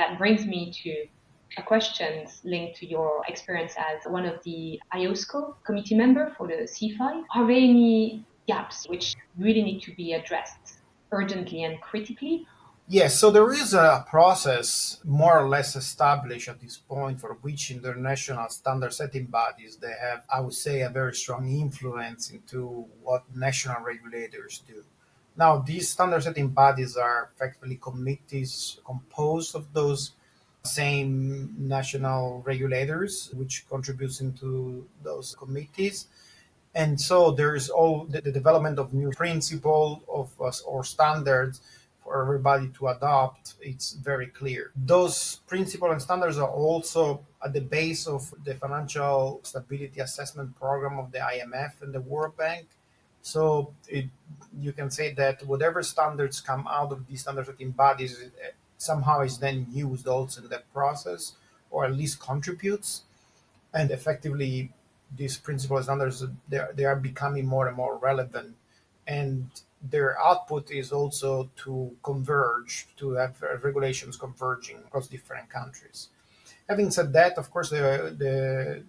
That brings me to a question linked to your experience as one of the IOSCO committee member for the C5. Are there any gaps which really need to be addressed urgently and critically? Yes, so there is a process more or less established at this point for which international standard setting bodies they have, I would say, a very strong influence into what national regulators do. Now, these standard setting bodies are effectively committees composed of those same national regulators, which contributes into those committees. And so there's all the development of new principle of or standards for everybody to adopt. It's very clear. Those principles and standards are also at the base of the financial stability assessment program of the IMF and the World Bank. So you can say that whatever standards come out of these standard setting bodies somehow is then used also in that process, or at least contributes. And effectively, these principles and standards they are becoming more and more relevant, and their output is also to converge, to have regulations converging across different countries. Having said that, of course, the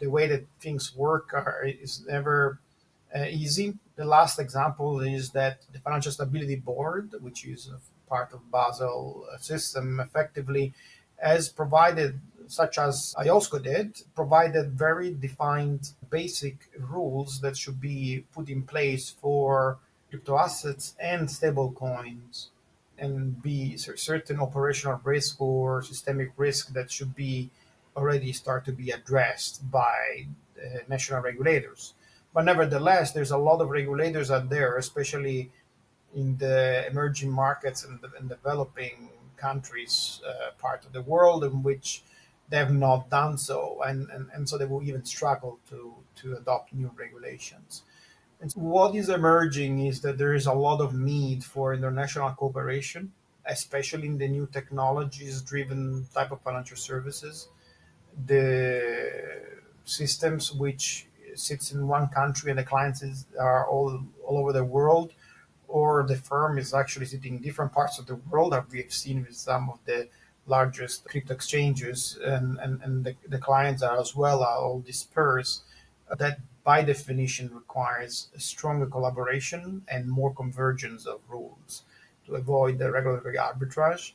way that things work is never easy. The last example is that the Financial Stability Board, which is a part of Basel system, effectively has provided, such as IOSCO did, provided very defined basic rules that should be put in place for crypto assets and stable coins, and be certain operational risk or systemic risk that should be already start to be addressed by national regulators. But nevertheless, there's a lot of regulators out there, especially in the emerging markets and developing countries part of the world, in which they have not done so, and so they will even struggle to adopt new regulations. And so what is emerging is that there is a lot of need for international cooperation, especially in the new technologies driven type of financial services. The systems which sits in one country and the clients are all over the world, or the firm is actually sitting in different parts of the world, that we have seen with some of the largest crypto exchanges, and the clients are as well are all dispersed. That by definition requires a stronger collaboration and more convergence of rules to avoid the regulatory arbitrage.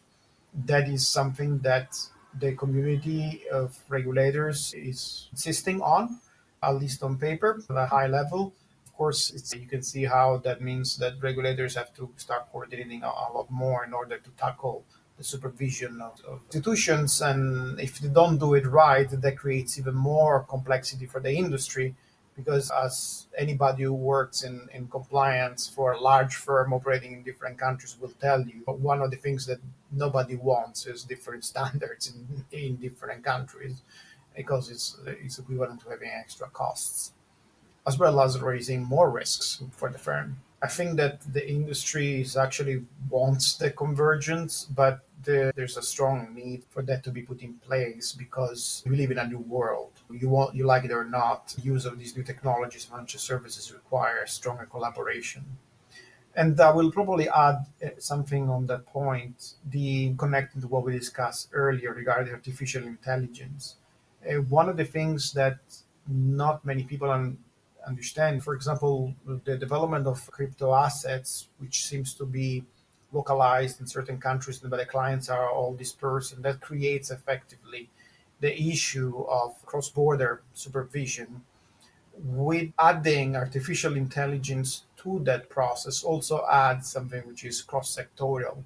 That is something that the community of regulators is insisting on, at least on paper, at a high level. Of course, you can see how that means that regulators have to start coordinating a lot more in order to tackle the supervision of institutions. And if they don't do it right, that creates even more complexity for the industry, because as anybody who works in compliance for a large firm operating in different countries will tell you, one of the things that nobody wants is different standards in different countries, because it's equivalent to having extra costs, as well as raising more risks for the firm. I think that the industry is actually wants the convergence, but there's a strong need for that to be put in place, because we live in a new world. You like it or not, use of these new technologies, financial services require stronger collaboration. And I will probably add something on that point, the connecting to what we discussed earlier regarding artificial intelligence. One of the things that not many people understand, for example, the development of crypto assets, which seems to be localized in certain countries, but the clients are all dispersed, and that creates effectively the issue of cross-border supervision. With adding artificial intelligence to that process, also adds something which is cross-sectorial.